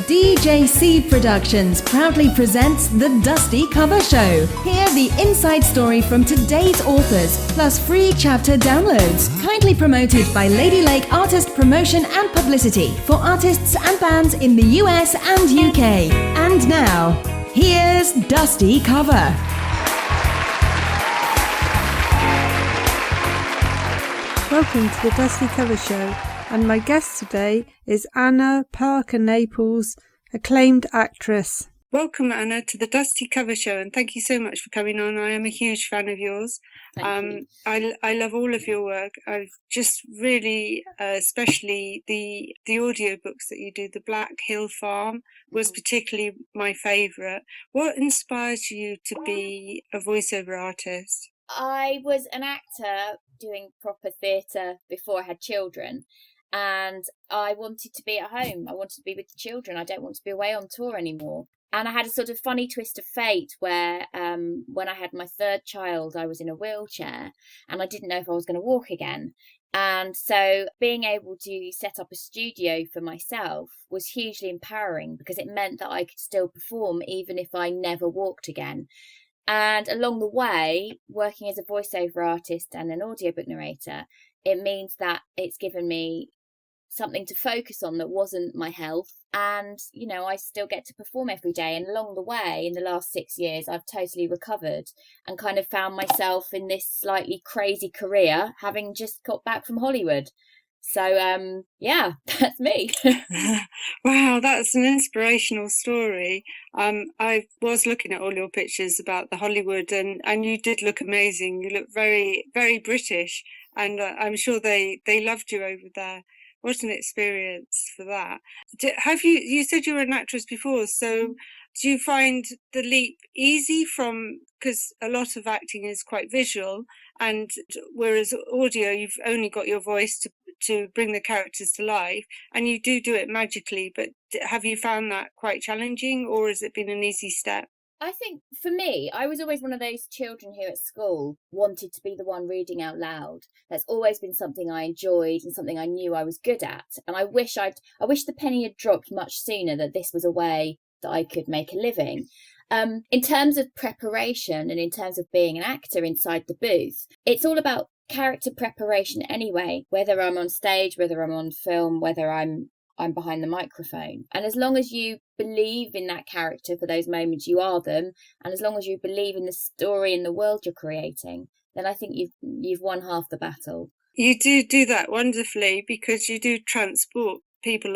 DJC Productions proudly presents The Dusty Cover Show. Hear the inside story from today's authors, plus free chapter downloads. Kindly promoted by Lady Lake Artist Promotion and Publicity for artists and bands in the US and UK. And now, here's Dusty Cover. Welcome to the Dusty Cover Show, and my guest today is Anna Parker-Nalpes, acclaimed actress. Welcome, Anna, to the Dusty Cover Show, and thank you so much for coming on. I am a huge fan of yours. Thank you. I love all of your work. I've just really, especially the audiobooks that you do. The Black Hill Farm was particularly my favourite. What inspired you to be a voiceover artist? I was an actor doing proper theatre before I had children, and I wanted to be at home. I wanted to be with the children. I don't want to be away on tour anymore. And I had a sort of funny twist of fate where when I had my third child, I was in a wheelchair and I didn't know if I was going to walk again. And so being able to set up a studio for myself was hugely empowering, because it meant that I could still perform even if I never walked again. And along the way, working as a voiceover artist and an audiobook narrator, it means that it's given me something to focus on that wasn't my health. And, you know, I still get to perform every day. And along the way, in the last 6 years, I've totally recovered and kind of found myself in this slightly crazy career, having just got back from Hollywood. So, yeah, that's me. Wow, that's an inspirational story. I was looking at all your pictures about the Hollywood, and you did look amazing. You look very, very British, and I'm sure they loved you over there. What an experience for that. You said you were an actress before, so do you find the leap easy because a lot of acting is quite visual, and whereas audio, you've only got your voice to bring the characters to life, and you do it magically, but have you found that quite challenging, or has it been an easy step? I think for me, I was always one of those children who at school wanted to be the one reading out loud. That's always been something I enjoyed and something I knew I was good at. And I wish the penny had dropped much sooner that this was a way that I could make a living. In terms of preparation and in terms of being an actor inside the booth, it's all about character preparation anyway, whether I'm on stage, whether I'm on film, whether I'm behind the microphone. And as long as you believe in that character for those moments, you are them, and as long as you believe in the story and the world you're creating, then I think you've won half the battle. You do that wonderfully, because you do transport people.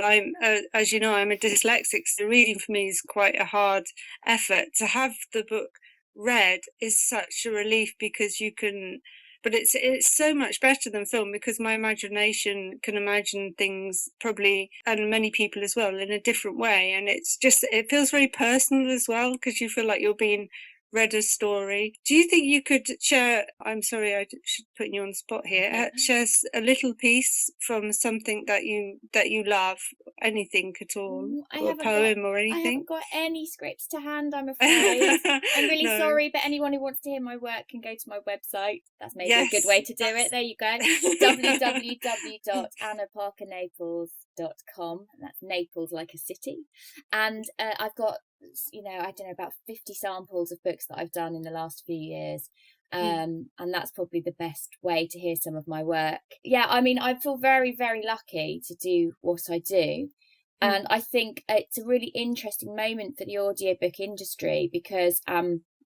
As you know, I'm a dyslexic, so reading for me is quite a hard effort. To have the book read is such a relief, because you can. But it's so much better than film, because my imagination can imagine things probably, and many people as well, in a different way. And it feels very personal as well, because you feel like you're being read a story. Do you think you could share, I'm sorry, I should put you on the spot here, share a little piece from something that you love, anything at all, or a poem or anything? I haven't got any scripts to hand, I'm afraid. I'm really sorry, but anyone who wants to hear my work can go to my website. That's maybe a good way to do it. There you go. www.annaparkernaples.com. That's Naples like a city. And I've got, I don't know, about 50 samples of books that I've done in the last few years. And that's probably the best way to hear some of my work. Yeah, I mean, I feel very, very lucky to do what I do. And I think it's a really interesting moment for the audiobook industry, because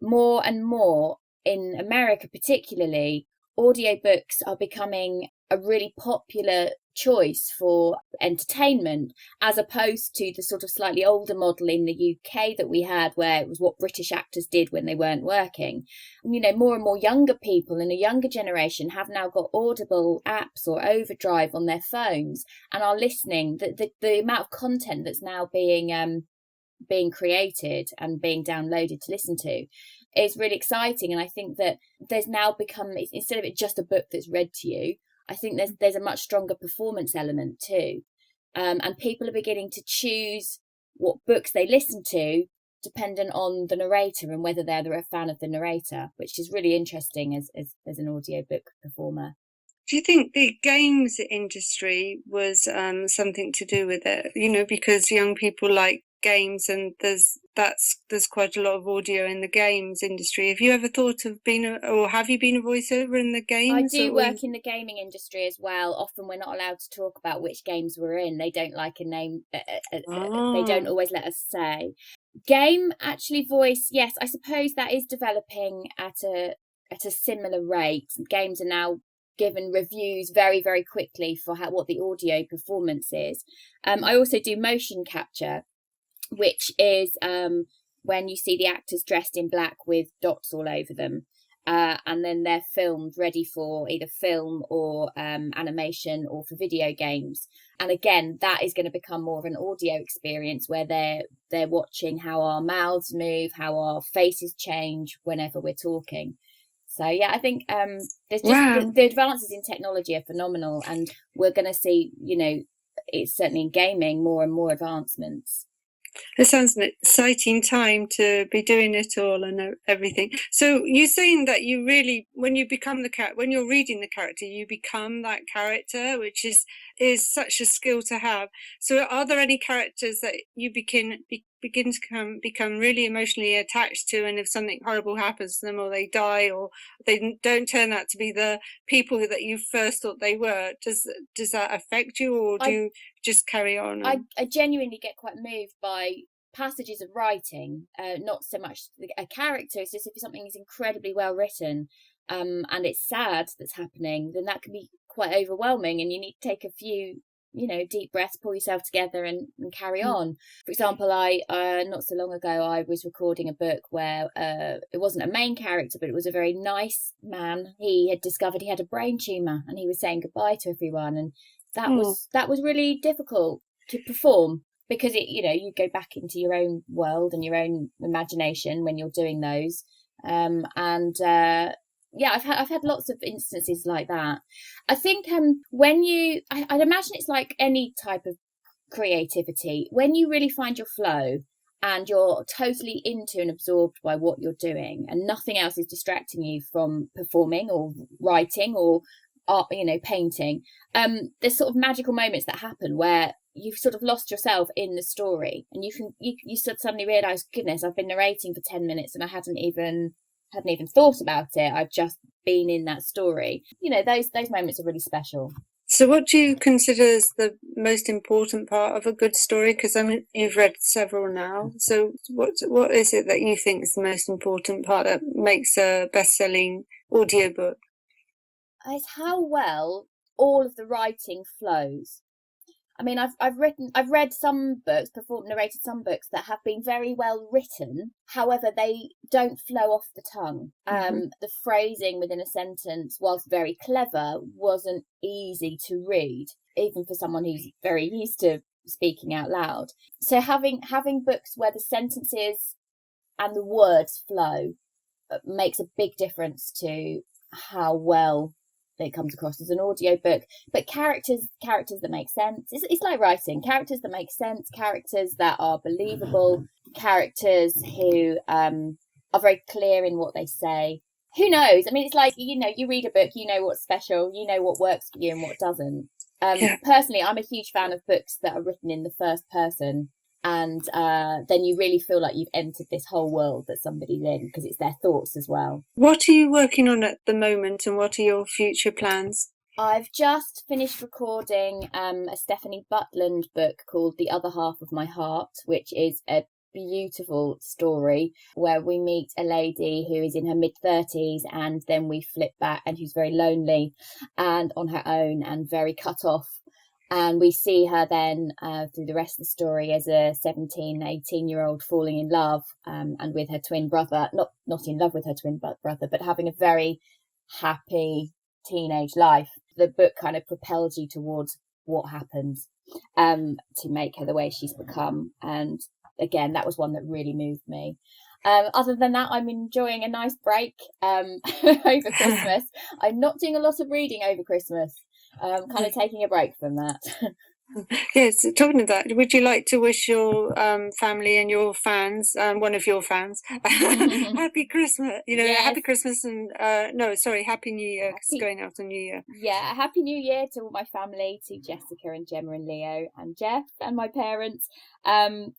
more and more in America particularly, audiobooks are becoming a really popular choice for entertainment, as opposed to the sort of slightly older model in the UK that we had, where it was what British actors did when they weren't working. More and more younger people in a younger generation have now got Audible apps or Overdrive on their phones and are listening. The amount of content that's now being created and being downloaded to listen to is really exciting. And I think that there's now become, instead of it just a book that's read to you, I think there's a much stronger performance element too. And people are beginning to choose what books they listen to dependent on the narrator and whether they're a fan of the narrator, which is really interesting as an audiobook performer. Do you think the games industry was something to do with it? Because young people like games, and there's quite a lot of audio in the games industry. Have you ever thought of have you been a voiceover in the games? I do work in the gaming industry as well. Often we're not allowed to talk about which games we're in. They don't like a name. They don't always let us say. Game actually voice, yes, I suppose that is developing at a similar rate. Games are now given reviews very, very quickly for what the audio performance is. I also do motion capture, which is when you see the actors dressed in black with dots all over them, and then they're filmed ready for either film or animation or for video games. And again, that is going to become more of an audio experience where they're watching how our mouths move, how our faces change whenever we're talking. So yeah, I think there's just the advances in technology are phenomenal, and we're going to see, it's certainly in gaming more and more advancements. It sounds an exciting time to be doing it all and everything. So you're saying that you really, when you become when you're reading the character, you become that character, which is such a skill to have. So are there any characters that you begin to become really emotionally attached to, and if something horrible happens to them, or they die, or they don't turn out to be the people that you first thought they were, does that affect you, or do you just carry on? I genuinely get quite moved by passages of writing, not so much a character. It's just if something is incredibly well written, and it's sad that's happening, then that can be quite overwhelming, and you need to take a few deep breaths, pull yourself together and carry on. For example, I not so long ago I was recording a book where it wasn't a main character, but it was a very nice man. He had discovered he had a brain tumor, and he was saying goodbye to everyone, and that was really difficult to perform, because you go back into your own world and your own imagination when you're doing those, yeah, I've had lots of instances like that. I think I'd imagine it's like any type of creativity. When you really find your flow and you're totally into and absorbed by what you're doing, and nothing else is distracting you from performing or writing or art, painting, there's sort of magical moments that happen where you've sort of lost yourself in the story, and you suddenly realise, goodness, I've been narrating for 10 minutes and I hadn't even thought about it. I've just been in that story. Those moments are really special. So what do you consider as the most important part of a good story? Because you've read several now. So what is it that you think is the most important part that makes a best-selling audiobook? It's how well all of the writing flows. I mean, I've read some books, narrated some books that have been very well written. However, they don't flow off the tongue. The phrasing within a sentence, whilst very clever, wasn't easy to read, even for someone who's very used to speaking out loud. So having books where the sentences and the words flow makes a big difference to how well it comes across as an audiobook. But characters that make sense. It's like writing. Characters that make sense, characters that are believable, characters who are very clear in what they say. Who knows? I mean, it's like, you read a book, what's special, what works for you and what doesn't. Personally, I'm a huge fan of books that are written in the first person, and then you really feel like you've entered this whole world that somebody's in, because it's their thoughts as well. What are you working on at the moment, and what are your future plans? I've just finished recording a Stephanie Butland book called The Other Half of My Heart, which is a beautiful story where we meet a lady who is in her mid-30s, and then we flip back, and who's very lonely and on her own and very cut off. And we see her then through the rest of the story as a 17, 18-year-old falling in love and with her twin brother, not in love with her twin brother, but having a very happy teenage life. The book kind of propels you towards what happens to make her the way she's become. And again, that was one that really moved me. Other than that, I'm enjoying a nice break over Christmas. I'm not doing a lot of reading over Christmas. Kind of taking a break from that. Yes, talking of that, would you like to wish your family and your fans, one of your fans, happy Christmas? Yes. Happy Christmas and no, sorry, Happy New Year. 'Cause it's going out on New Year. Yeah, a happy new year to all my family, to Jessica and Gemma and Leo and Jeff and my parents. And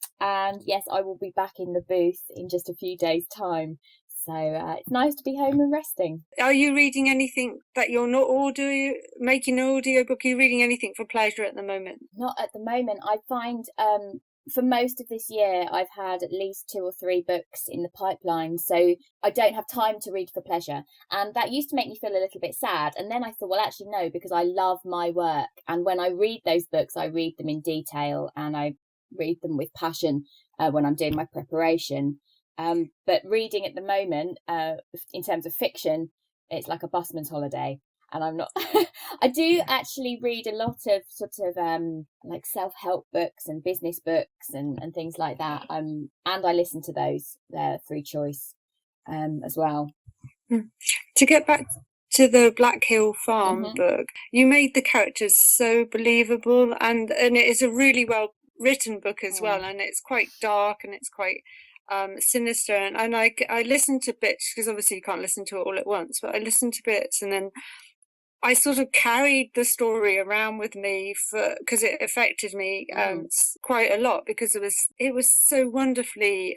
yes, I will be back in the booth in just a few days' time. So it's nice to be home and resting. Are you reading anything that you're not making an audiobook? Are you reading anything for pleasure at the moment? Not at the moment. I find for most of this year, I've had at least 2 or 3 books in the pipeline. So I don't have time to read for pleasure. And that used to make me feel a little bit sad. And then I thought, well, actually, no, because I love my work. And when I read those books, I read them in detail and I read them with passion when I'm doing my preparation. But reading at the moment, in terms of fiction, it's like a busman's holiday. And I'm not, I do actually read a lot of sort of like self-help books and business books and things like that. And I listen to those through choice as well. To get back to the Black Hill Farm book, you made the characters so believable, and it is a really well written book as well, and it's quite dark and it's quite sinister, and I listened to bits, because obviously you can't listen to it all at once, but I listened to bits, and then I sort of carried the story around with me because it affected me quite a lot, because it was so wonderfully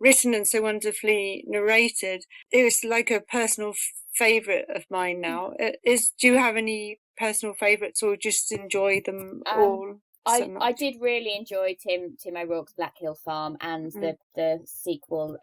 written and so wonderfully narrated. It was like a personal favorite of mine now. Do you have any personal favorites, or just enjoy them all? I did really enjoy Tim O'Rourke's Black Hill Farm and the sequel,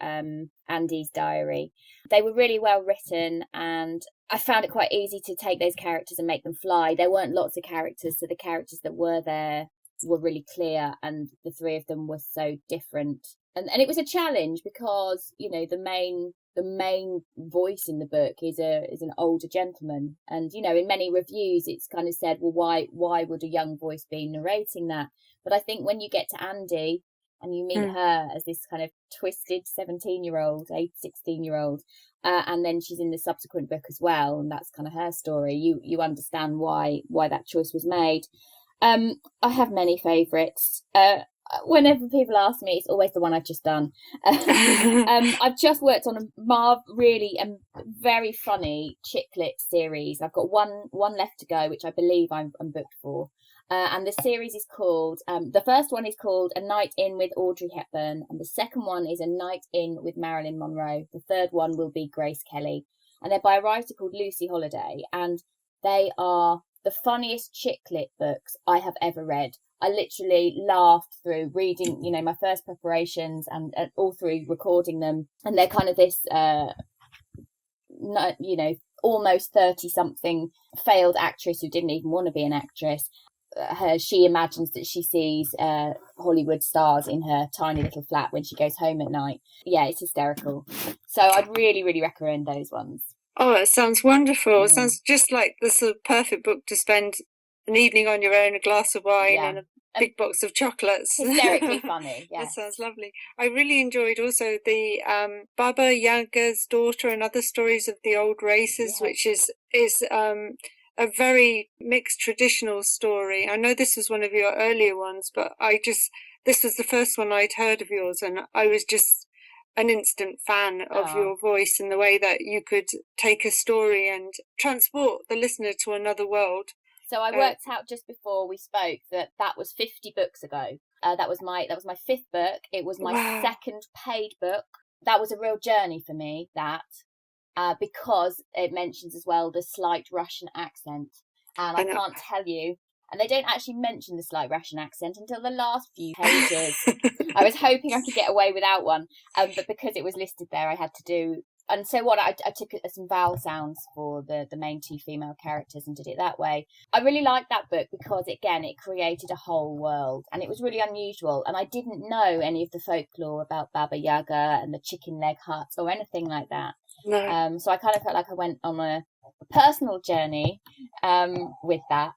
Andy's Diary. They were really well written, and I found it quite easy to take those characters and make them fly. There weren't lots of characters, so the characters that were there were really clear, and the 3 of them were so different. And it was a challenge because, the main voice in the book is an older gentleman, and in many reviews it's kind of said, well, why would a young voice be narrating that? But I think when you get to Andy and you meet her as this kind of twisted 17-year-old, 16-year-old, and then she's in the subsequent book as well, and that's kind of her story, you understand why that choice was made. I have many favorites. Whenever people ask me, it's always the one I've just done. I've just worked on a really very funny chick lit series. I've got one left to go, which I believe I'm booked for. And the series is called, the first one is called A Night In with Audrey Hepburn, and the second one is A Night In with Marilyn Monroe. The third one will be Grace Kelly. And they're by a writer called Lucy Holiday, and they are the funniest chick lit books I have ever read. I literally laughed through reading, my first preparations and all through recording them. And they're kind of this, almost 30-something failed actress who didn't even want to be an actress. She imagines that she sees Hollywood stars in her tiny little flat when she goes home at night. Yeah, it's hysterical. So I'd really, really recommend those ones. Oh, it sounds wonderful. It sounds just like the sort of perfect book to spend an evening on your own, a glass of wine and a big box of chocolates. Hysterically funny, That yes. sounds lovely. I really enjoyed also the Baba Yaga's Daughter and Other Stories of the Old Races, which is a very mixed traditional story. I know this was one of your earlier ones, but this was the first one I'd heard of yours, and I was just an instant fan of your voice and the way that you could take a story and transport the listener to another world. So I worked out just before we spoke that was 50 books ago. That was my 5th book. It was my second paid book. That was a real journey for me, because it mentions as well the slight Russian accent. And I can't tell you, and they don't actually mention the slight Russian accent until the last few pages. I was hoping I could get away without one, but because it was listed there, I had to do. And so I took some vowel sounds for the main 2 female characters and did it that way. I really liked that book because, again, it created a whole world, and it was really unusual. And I didn't know any of the folklore about Baba Yaga and the chicken leg hut or anything like that. No. So I kind of felt like I went on a personal journey with that,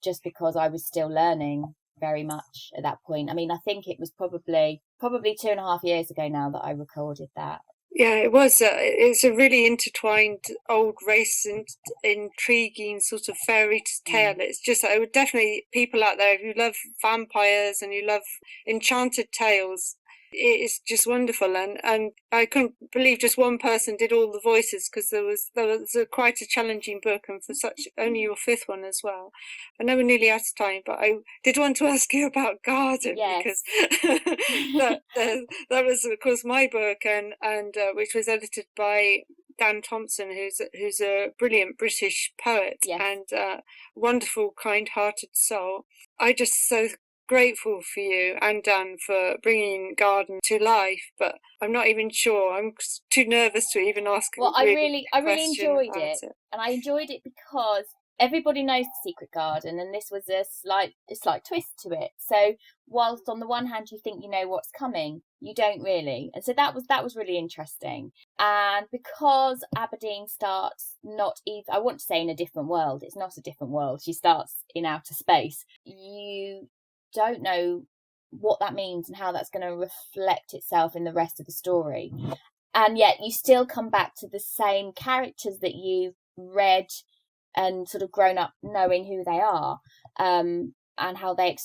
just because I was still learning very much at that point. I mean, I think it was probably 2.5 years ago now that I recorded that. Yeah, it was. It's a really intertwined old race and intriguing sort of fairy tale. It's just, I would definitely, people out there, if you love vampires and you love enchanted tales, it's just wonderful. And I couldn't believe just one person did all the voices, because there was quite a challenging book, and for such only your fifth one as well. I know we're nearly out of time, but I did want to ask you about Garden, because that was, of course, my book, and which was edited by Dan Thompson, who's a brilliant British poet and wonderful, kind-hearted soul. I just so grateful for you and Dan for bringing Garden to life, but I'm not even sure. I'm too nervous to even ask. Well, I really enjoyed it, and I enjoyed it because everybody knows The Secret Garden, and this was a slight twist to it. So whilst on the one hand you think you know what's coming, you don't really, and so that was really interesting. And because Aberdeen starts not even, I want to say, in a different world. It's not a different world. She starts in outer space. You don't know what that means and how that's going to reflect itself in the rest of the story, and yet you still come back to the same characters that you've read and sort of grown up knowing who they are, and how they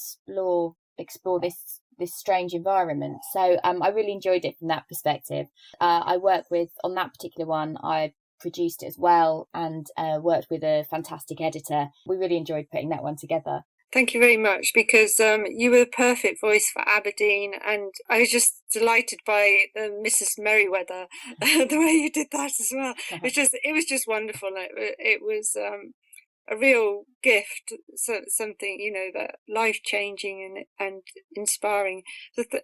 explore this strange environment. So I really enjoyed it from that perspective. I worked with, on that particular one, I produced it as well, and worked with a fantastic editor. We really enjoyed putting that one together. Thank you very much, because you were the perfect voice for Aberdeen, and I was just delighted by Mrs. Merriweather, the way you did that as well. It was just wonderful. It was a real gift, something, that life-changing and inspiring.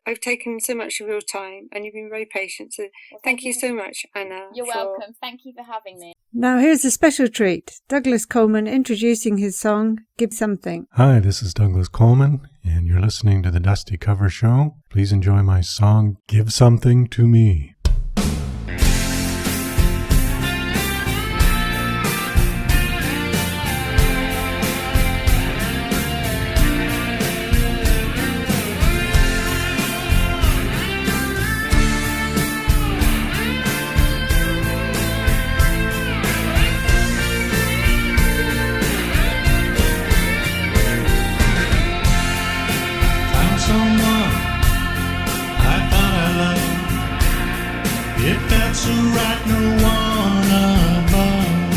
I've taken so much of your time, and you've been very patient. So thank you so much, Anna. You're welcome. Thank you for having me. Now here's a special treat. Douglas Coleman introducing his song, Give Something. Hi, this is Douglas Coleman, and you're listening to the Dusty Cover Show. Please enjoy my song, Give Something to Me. So right, no one above.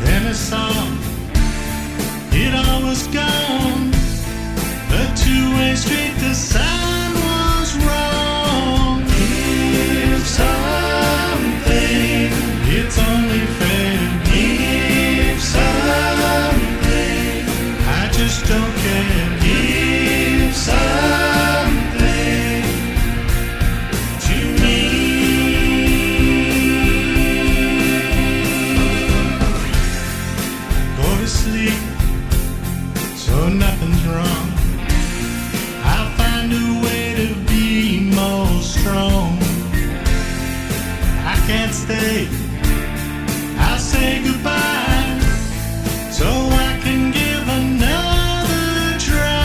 Then I saw it all was gone, a two-way street, the sign was wrong. Give something, it's only fair. Give something, I just don't care. Give something to me. So nothing's wrong. I'll find a way to be more strong. I can't stay, I'll say goodbye, so I can give another try.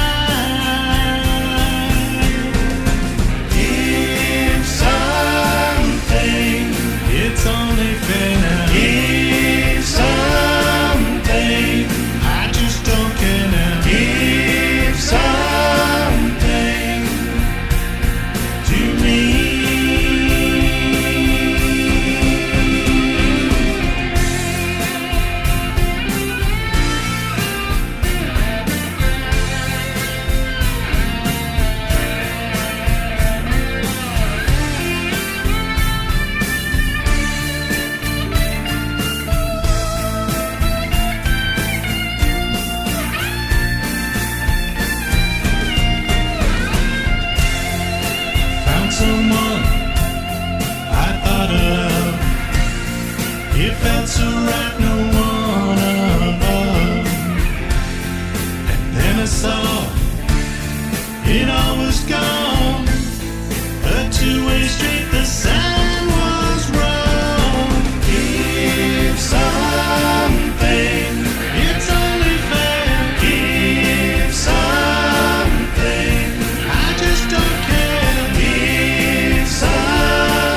Give something, it's only fair now. Give something, I just don't care now. Give something to me. Someone I thought of, it felt so right, no one above. And then I saw it all was gone, a two-way street, the sign was wrong. Give something, it's only fair. Give something, I just don't care. Give something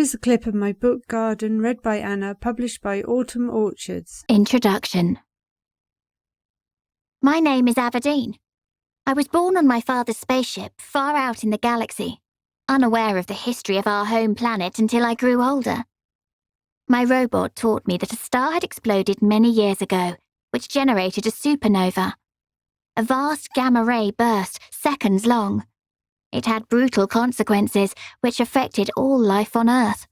is a clip of my book Garden, read by Anna, published by Autumn Orchards. Introduction. My name is Aberdeen. I was born on my father's spaceship far out in the galaxy, unaware of the history of our home planet until I grew older. My robot taught me that a star had exploded many years ago, which generated a supernova. A vast gamma-ray burst, seconds long. It had brutal consequences, which affected all life on Earth.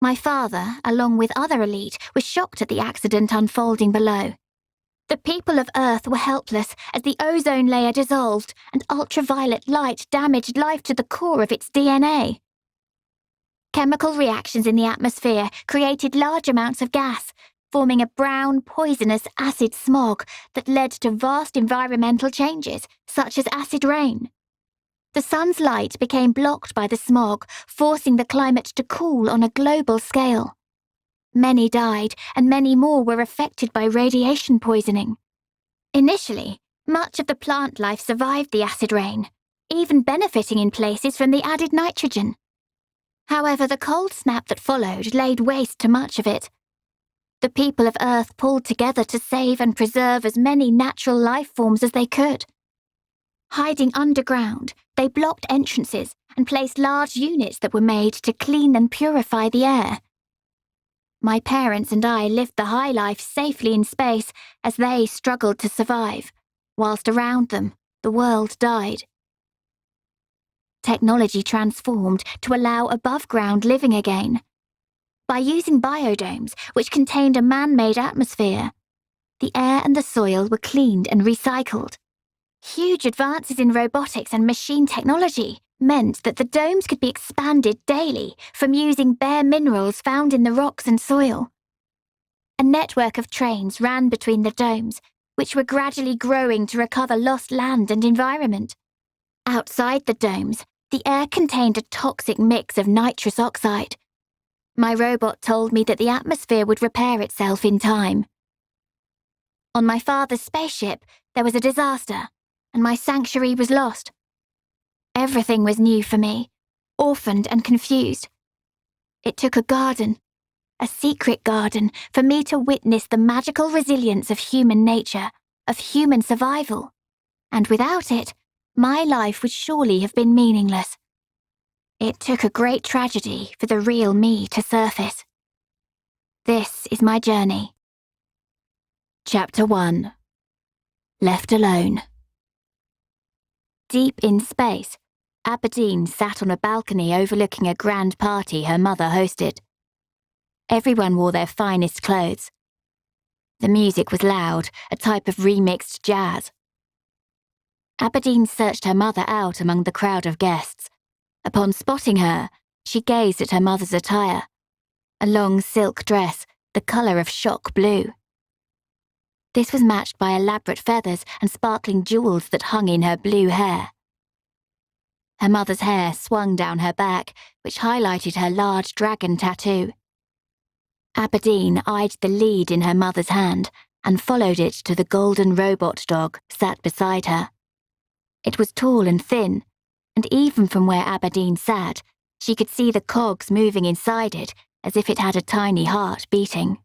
My father, along with other elite, was shocked at the accident unfolding below. The people of Earth were helpless as the ozone layer dissolved and ultraviolet light damaged life to the core of its DNA. Chemical reactions in the atmosphere created large amounts of gas, forming a brown, poisonous acid smog that led to vast environmental changes, such as acid rain. The sun's light became blocked by the smog, forcing the climate to cool on a global scale. Many died, and many more were affected by radiation poisoning. Initially, much of the plant life survived the acid rain, even benefiting in places from the added nitrogen. However, the cold snap that followed laid waste to much of it. The people of Earth pulled together to save and preserve as many natural life forms as they could. Hiding underground, they blocked entrances and placed large units that were made to clean and purify the air. My parents and I lived the high life safely in space as they struggled to survive, whilst around them, the world died. Technology transformed to allow above-ground living again. By using biodomes, which contained a man-made atmosphere, the air and the soil were cleaned and recycled. Huge advances in robotics and machine technology meant that the domes could be expanded daily from using bare minerals found in the rocks and soil. A network of trains ran between the domes, which were gradually growing to recover lost land and environment. Outside the domes, the air contained a toxic mix of nitrous oxide. My robot told me that the atmosphere would repair itself in time. On my father's spaceship, there was a disaster, and my sanctuary was lost. Everything was new for me, orphaned and confused. It took a garden, a secret garden, for me to witness the magical resilience of human nature, of human survival. And without it, my life would surely have been meaningless. It took a great tragedy for the real me to surface. This is my journey. Chapter 1. Left alone. Deep in space, Aberdeen sat on a balcony overlooking a grand party her mother hosted. Everyone wore their finest clothes. The music was loud, a type of remixed jazz. Aberdeen searched her mother out among the crowd of guests. Upon spotting her, she gazed at her mother's attire, a long silk dress, the colour of shock blue. This was matched by elaborate feathers and sparkling jewels that hung in her blue hair. Her mother's hair swung down her back, which highlighted her large dragon tattoo. Aberdeen eyed the lead in her mother's hand and followed it to the golden robot dog sat beside her. It was tall and thin, and even from where Aberdeen sat, she could see the cogs moving inside it as if it had a tiny heart beating.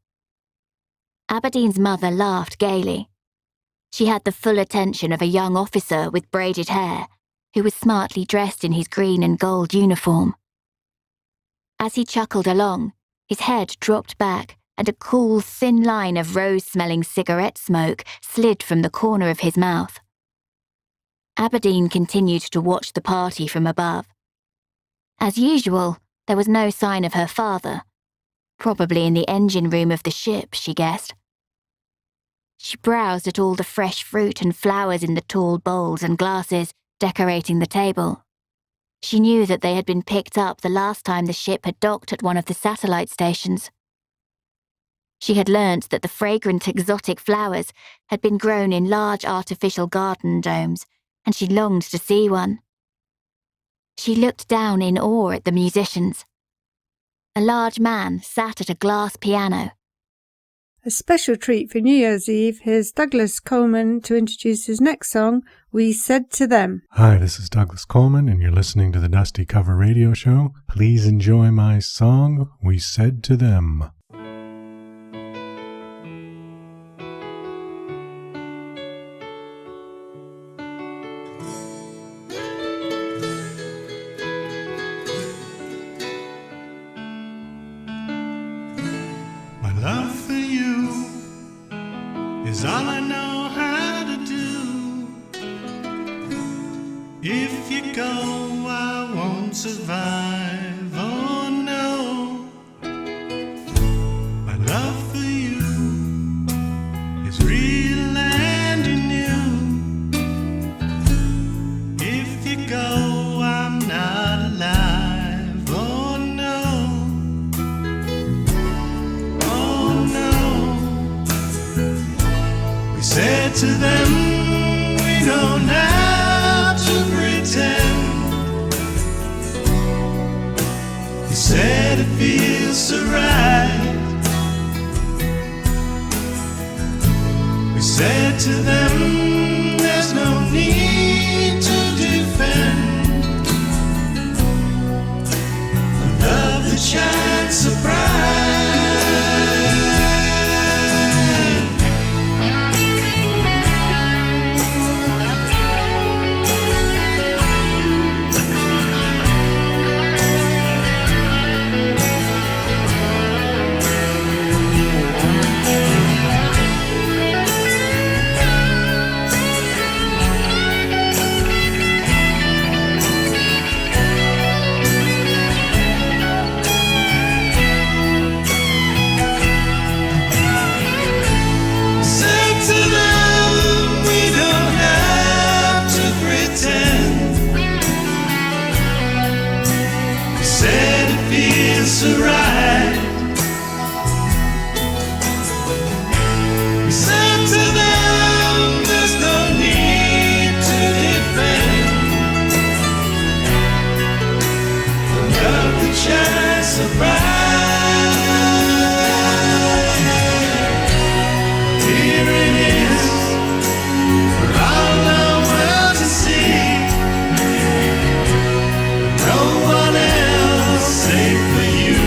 Aberdeen's mother laughed gaily. She had the full attention of a young officer with braided hair, who was smartly dressed in his green and gold uniform. As he chuckled along, his head dropped back and a cool, thin line of rose-smelling cigarette smoke slid from the corner of his mouth. Aberdeen continued to watch the party from above. As usual, there was no sign of her father. Probably in the engine room of the ship, she guessed. She browsed at all the fresh fruit and flowers in the tall bowls and glasses decorating the table. She knew that they had been picked up the last time the ship had docked at one of the satellite stations. She had learnt that the fragrant exotic flowers had been grown in large artificial garden domes, and she longed to see one. She looked down in awe at the musicians. A large man sat at a glass piano. A special treat for New Year's Eve, here's Douglas Coleman to introduce his next song, We Said to Them. Hi, this is Douglas Coleman, and you're listening to the Dusty Cover Radio Show. Please enjoy my song, We Said to Them. My love for you is all I know how to do. If you go, I won't survive. Oh no. My love for you is real and new. If you go, I'm not alive. Oh no. Oh no. We said to them, we don't have to pretend. You said it feels so right. We said to them, there's no need to defend a love that shines so bright. So right. We said to them, there's no need to defend the love that shines so bright. Here it is for all the world to see. No one else save for you.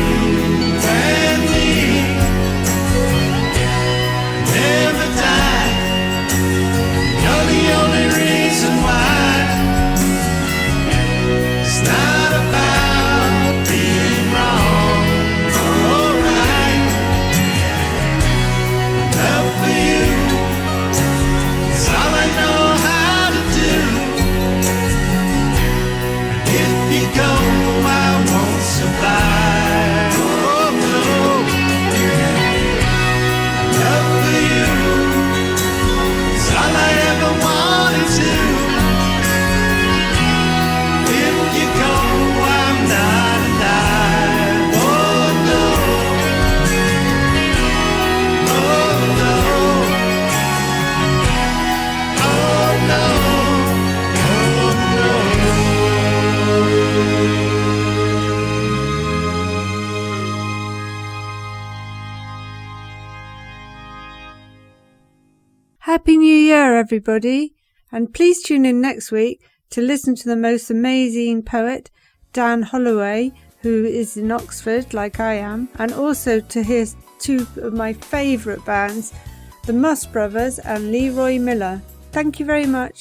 Happy New Year, everybody, and please tune in next week to listen to the most amazing poet, Dan Holloway, who is in Oxford like I am, and also to hear two of my favourite bands, the Moss Brothers and Leroy Miller. Thank you very much.